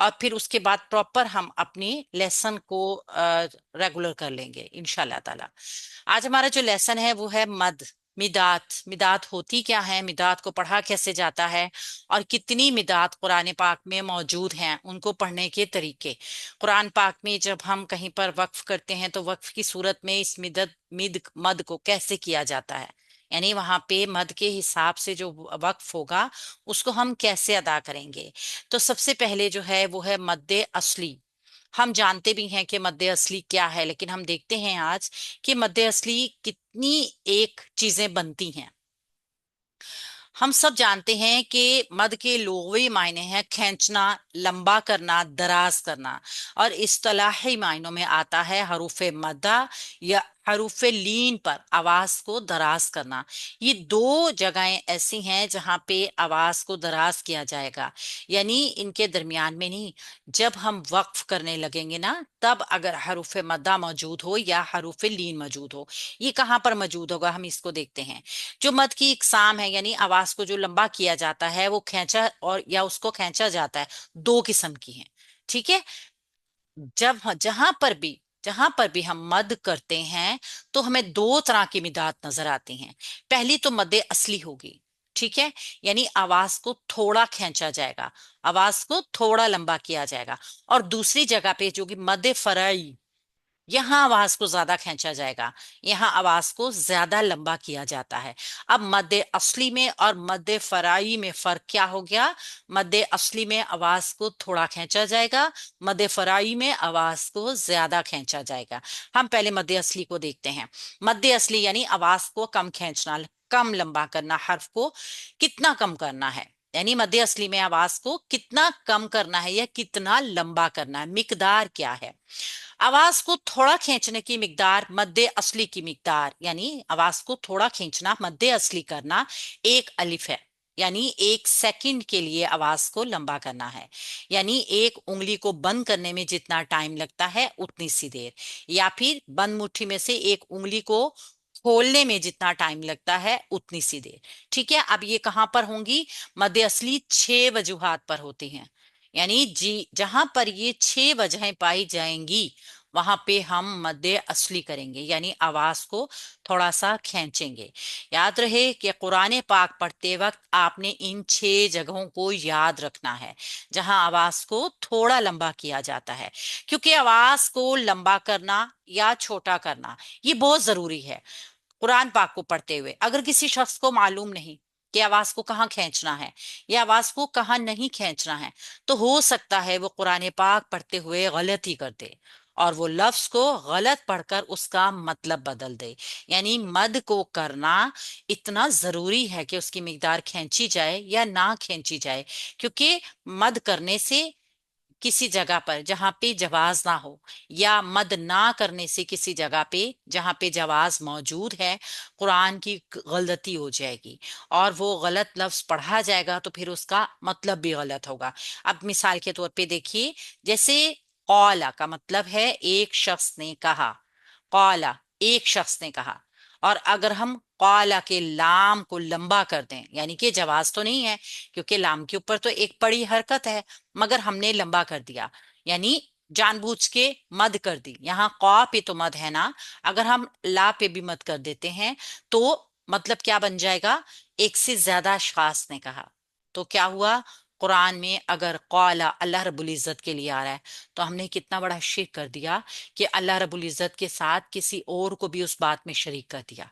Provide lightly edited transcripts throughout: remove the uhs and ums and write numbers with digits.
और फिर उसके बाद प्रॉपर हम अपनी लेसन को रेगुलर कर लेंगे इंशाल्लाह ताला। आज हमारा जो लेसन है वो है मद, मिदात। मिदात होती क्या है, मिदात को पढ़ा कैसे जाता है, और कितनी मिदात कुरान पाक में मौजूद हैं, उनको पढ़ने के तरीके। कुरान पाक में जब हम कहीं पर वक्फ करते हैं तो वक्फ की सूरत में इस मद को कैसे किया जाता है, यानी वहां पे मद के हिसाब से जो वक्फ होगा उसको हम कैसे अदा करेंगे। तो सबसे पहले जो है वो है मद्दे असली। हम जानते भी हैं कि मद्दे असली क्या है, लेकिन हम देखते हैं आज कि मद्दे असली कितनी एक चीजें बनती हैं। हम सब जानते हैं कि मद के लुग़वी मायने हैं खींचना, लंबा करना, दराज करना, और इस्तिलाही मायनों में आता है हरूफे मद्दा या हरूफे लीन पर आवाज को दराज करना। ये दो जगहें ऐसी हैं जहां पे आवाज को दराज किया जाएगा, यानी इनके दरमियान में नहीं। जब हम वक्फ करने लगेंगे ना, तब अगर हरूफे मद्दा मौजूद हो या हरूफे लीन मौजूद हो, ये कहाँ पर मौजूद होगा हम इसको देखते हैं। जो मद की इकसाम है, यानी आवाज को जो लंबा किया जाता है वो खींचा और या उसको खींचा जाता है, दो किस्म की है। ठीक है। जब जहां पर भी हम मद करते हैं तो हमें दो तरह की मिदात नजर आती हैं। पहली तो मद असली होगी, ठीक है, यानी आवाज को थोड़ा खींचा जाएगा, आवाज को थोड़ा लंबा किया जाएगा। और दूसरी जगह पे जो कि मद फराई, यहाँ आवाज को ज्यादा खींचा जाएगा, यहाँ आवाज को ज्यादा लंबा किया जाता है। अब मद्दे असली में और मद्दे फराई में फर्क क्या हो गया। मद्दे असली में आवाज को थोड़ा खींचा जाएगा, मद्दे फराई में आवाज को ज्यादा खींचा जाएगा। हम पहले मद्दे असली को देखते हैं। मद्दे असली यानी आवाज को कम खींचना, कम लंबा करना, हर्फ को कितना कम करना है, यानी मद्दे असली में आवाज को कितना कम करना है या कितना लंबा करना है, मिकदार क्या है। आवाज को थोड़ा खींचने की मिकदार मद्दे असली की मिकदार, यानी आवाज को थोड़ा खींचना, मद्दे असली करना, एक अलिफ है, यानी एक सेकंड के लिए आवाज को लंबा करना है। यानी एक उंगली को बंद करने में जितना टाइम लगता है उतनी सी देर, या फिर बंद मुट्ठी में से एक उंगली को खोलने में जितना टाइम लगता है उतनी सी देर। ठीक है। अब ये कहां पर होंगी, मद्दे असली 6 वजूहात पर होती हैं, यानी जी जहां पर ये 6 वजहें पाई जाएंगी वहां पे हम मद्दे असली करेंगे, यानी आवाज को थोड़ा सा खींचेंगे। याद रहे कि कुरान पाक पढ़ते वक्त आपने इन 6 जगहों को याद रखना है जहां आवाज को थोड़ा लंबा किया जाता है, क्योंकि आवाज को लंबा करना या छोटा करना ये बहुत जरूरी है। कुरान पाक को पढ़ते हुए अगर किसी शख्स को मालूम नहीं कि आवाज को कहाँ खींचना है या आवाज को कहाँ नहीं खींचना है, तो हो सकता है वो कुरान पाक पढ़ते हुए गलती कर दे और वो लफ्ज को गलत पढ़कर उसका मतलब बदल दे। यानी मद को करना इतना जरूरी है कि उसकी मिकदार खींची जाए या ना खींची जाए, क्योंकि मद करने से किसी जगह पर जहां पे जवाज ना हो, या मद ना करने से किसी जगह पे जहां पे जवाज मौजूद है, कुरान की गलती हो जाएगी और वो गलत लफ्ज पढ़ा जाएगा तो फिर उसका मतलब भी गलत होगा। अब मिसाल के तौर पे देखिए, जैसे कौला का मतलब है एक शख्स ने कहा, कौला एक शख्स ने कहा। और अगर हम कौला के लाम को लंबा कर दें, यानी कि जवाज तो नहीं है क्योंकि लाम के ऊपर तो एक बड़ी हरकत है, मगर हमने लंबा कर दिया, यानी जानबूझ के मद कर दी। यहाँ कौ पे तो मद है ना, अगर हम ला पे भी मद कर देते हैं तो मतलब क्या बन जाएगा, एक से ज्यादा अशखास ने कहा। तो क्या हुआ, कुरान में अगर कौला अल्लाह रब्बुल इज्जत के लिए आ रहा है तो हमने कितना बड़ा शिर्क कर दिया कि अल्लाह रब्बुल इज्जत के साथ किसी और को भी उस बात में शरीक कर दिया।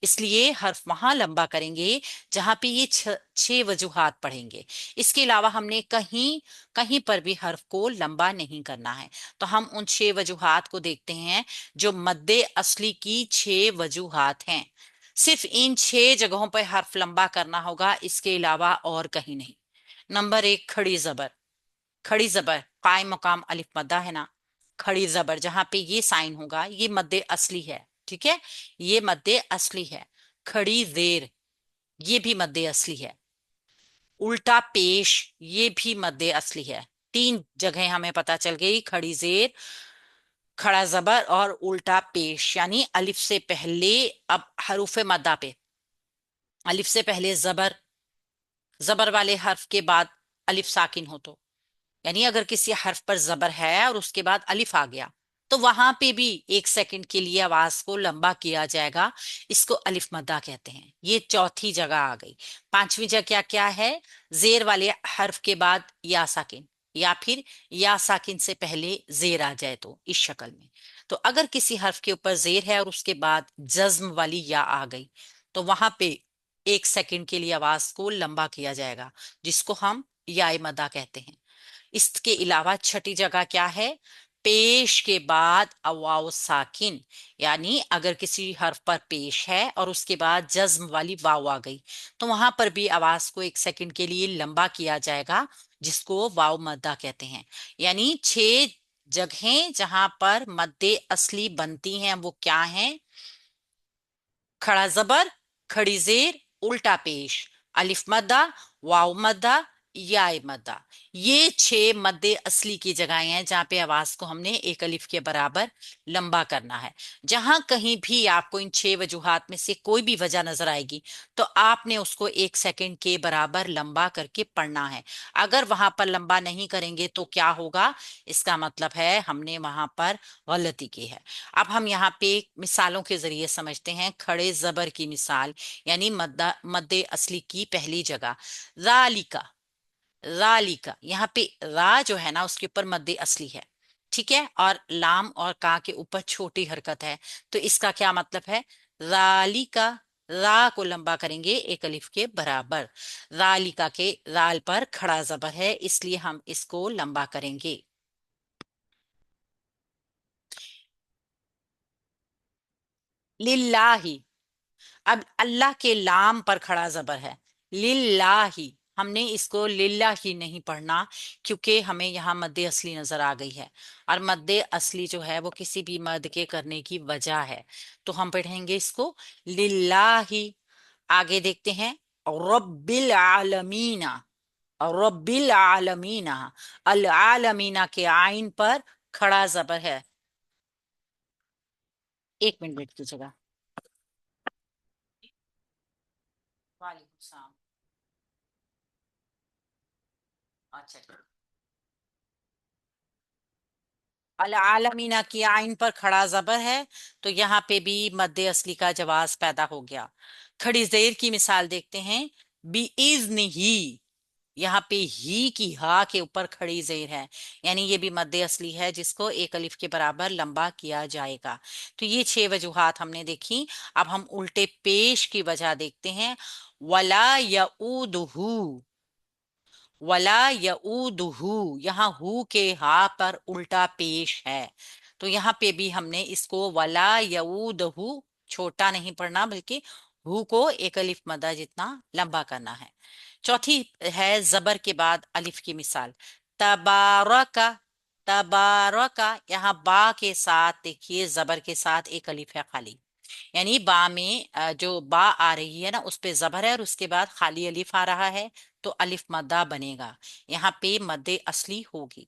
इसलिए हर्फ वहां लंबा करेंगे जहां पे ये 6 वजूहात पढ़ेंगे। इसके अलावा हमने कहीं कहीं पर भी हर्फ को लंबा नहीं करना है। तो हम उन 6 वजूहात को देखते हैं जो मद्दे असली की 6 वजूहात हैं। सिर्फ इन 6 जगहों पर हर्फ लंबा करना होगा, इसके अलावा और कहीं नहीं। नंबर 1, खड़ी जबर। खड़ी जबर कायम मकाम अलिफ मद्दा है ना, खड़ी जबर जहां पे ये साइन होगा ये मद्दे असली है। ठीक है, ये मद्दे असली है। खड़ी जेर ये भी मद्दे असली है। उल्टा पेश ये भी मद्दे असली है। 3 जगह हमें पता चल गई, खड़ी जेर, खड़ा जबर और उल्टा पेश, यानी अलिफ से पहले। अब हरूफ मद्दा पे अलिफ से पहले जबर, जबर वाले हर्फ के बाद अलिफ साकिन हो तो यानी अगर किसी हर्फ पर जबर है और उसके बाद अलिफ आ गया तो वहां पे भी 1 सेकंड के लिए आवाज को लंबा किया जाएगा। इसको अलिफ मद्दा कहते हैं। ये चौथी जगह आ गई। पांचवी जगह क्या क्या है? जेर वाले हर्फ के बाद या साकिन, या फिर या साकिन से पहले जेर आ जाए तो इस शक्ल में। तो अगर किसी हर्फ के ऊपर जेर है और उसके बाद जज्म वाली या आ गई तो वहां पे 1 सेकंड के लिए आवाज को लंबा किया जाएगा, जिसको हम या मदा कहते हैं। इसके अलावा छठी जगह क्या है? पेश के बाद अवाव साकिन, यानी अगर किसी हर्फ पर पेश है और उसके बाद जज्म वाली वाव आ गई तो वहां पर भी आवाज को 1 सेकंड के लिए लंबा किया जाएगा, जिसको वाव मद्दा कहते हैं। यानी 6 जगहें जहां पर मद्दे असली बनती हैं वो क्या हैं? खड़ा जबर, खड़ी जेर, उल्टा पेश, अलिफ मद्दा, वाव मद्दा, या मद्दा। ये 6 मद्दे असली की जगहें हैं जहां पे आवाज को हमने एक अलिफ के बराबर लंबा करना है। जहां कहीं भी आपको इन 6 वजूहात में से कोई भी वजह नजर आएगी तो आपने उसको 1 सेकंड के बराबर लंबा करके पढ़ना है। अगर वहां पर लंबा नहीं करेंगे तो क्या होगा? इसका मतलब है हमने वहां पर गलती की है। अब हम यहाँ पे मिसालों के जरिए समझते हैं। खड़े जबर की मिसाल, यानी मद्दा मद्दे असली की पहली जगह रालिका। रालिका, यहाँ पे रा जो है ना उसके ऊपर मद्दे असली है, ठीक है, और लाम और का के ऊपर छोटी हरकत है। तो इसका क्या मतलब है? रालिका, रा को लंबा करेंगे एक अलिफ के बराबर। रालिका के राल पर खड़ा जबर है इसलिए हम इसको लंबा करेंगे। लिल्लाही, अब अल्लाह के लाम पर खड़ा जबर है। लिल्लाही, हमने इसको लिल्लाही नहीं पढ़ना क्योंकि हमें यहाँ मद्दे असली नजर आ गई है, और मद्दे असली जो है वो किसी भी मद के करने की वजह है। तो हम पढ़ेंगे इसको लिल्लाही। आगे देखते हैं। रब्बिल आलमीना, रब्बिल आलमीना, अल आलमीना के आइन पर खड़ा जबर है। 1 मिनट वेट कीजिएगा। वालेकुम सलाम। अच्छा, अल आलमीना की आइन पर खड़ा जबर है तो यहाँ पे भी मद्दे असली का जवाब पैदा हो गया। खड़ी जेर की मिसाल देखते हैं। बी इज ही, यहाँ पे ही की हा के ऊपर खड़ी जेर है, यानी ये भी मद्दे असली है जिसको एक अलिफ के बराबर लंबा किया जाएगा। तो ये 6 वजूहात हमने देखी। अब हम उल्टे पेश की वजह देखते हैं। वला यऊदहू, वला यऊदहू, यहाँ हु के हा पर उल्टा पेश है तो यहाँ पे भी हमने इसको वला यऊदहू छोटा नहीं पढ़ना बल्कि हु को एक अलिफ मदा जितना लंबा करना है। चौथी है जबर के बाद अलिफ की मिसाल। तबारका, तबारका, यहाँ बा के साथ देखिए जबर के साथ एक अलिफ है खाली, यानी बा में जो बा आ रही है ना उस पे जबर है और उसके बाद खाली अलिफ आ रहा है तो अलिफ मद्दा बनेगा। यहाँ पे मद्दे असली होगी।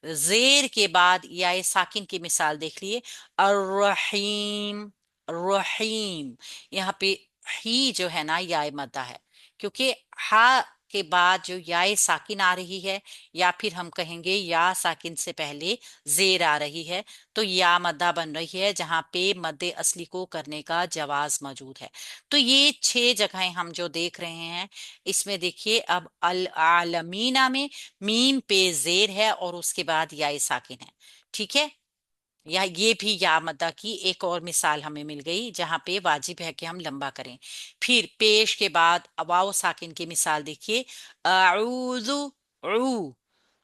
जेर के बाद या साकिन की मिसाल देख लिए। अर्रहीम, रहीम, यहाँ पे ही जो है ना या मद्दा है क्योंकि हा के बाद जो या साकिन आ रही है, या फिर हम कहेंगे या साकिन से पहले जेर आ रही है तो या मद्दा बन रही है जहां पे मद्दे असली को करने का जवाज मौजूद है। तो ये 6 जगहें हम जो देख रहे हैं इसमें देखिए। अब अल आलमीना में मीम पे जेर है और उसके बाद या साकिन है, ठीक है। या ये भी या मद्दा की एक और मिसाल हमें मिल गई जहां पे वाजिब है कि हम लंबा करें। फिर पेश के बाद अवाव साकिन की मिसाल देखिए। अऊज़ु, ऊ,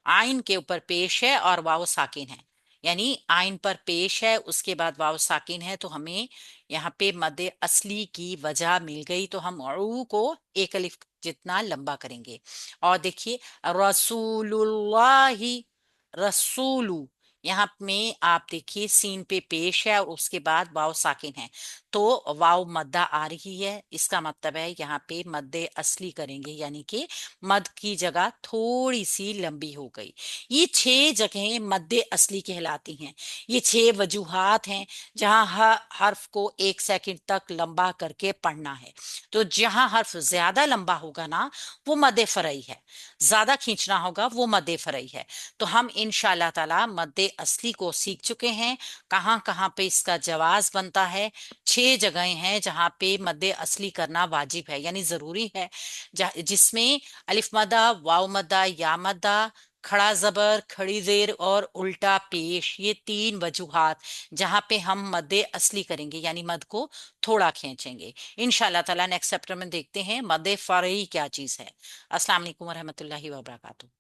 आइन के ऊपर पेश है और वाव साकिन है, यानी आइन पर पेश है उसके बाद वाव साकिन है तो हमें यहाँ पे मद्दे असली की वजह मिल गई तो हम ऊ को एक अलिफ जितना लंबा करेंगे। और देखिए रसूलुल्लाही, रसूलू, यहाँ में आप देखिए सीन पे पेश है और उसके बाद वाव साकिन है तो वाव मद्दा आ रही है, इसका मतलब है यहाँ पे मद्दे असली करेंगे, यानी कि मद की जगह थोड़ी सी लंबी हो गई। ये 6 जगहें मद्दे असली कहलाती हैं। ये 6 वजूहात हैं जहां हर्फ को 1 सेकंड तक लंबा करके पढ़ना है। तो जहां हर्फ ज्यादा लंबा होगा ना, वो मद्दे फरई है। ज्यादा खींचना होगा, वो मद्दे फरई है। तो हम इंशाल्लाह ताला मद्दे असली को सीख चुके हैं। कहाँ कहाँ पे इसका जवाज बनता है। 6 जगहें हैं जहाँ पे मद्दे असली करना वाजिब है, यानी जरूरी है। जिसमें अलिफ मद्दा, वाव मद्दा, या मद्दा, खड़ा जबर, खड़ी जेर और उल्टा पेश, ये 3 वजूहात जहां पे हम मद्दे असली करेंगे, यानी मद को थोड़ा खींचेंगे। इंशाल्लाह ताला नेक्स्ट चैप्टर में देखते हैं मद्दे फरई क्या चीज है। अस्सलाम वालेकुम रहमतुल्लाहि व बरकातहू।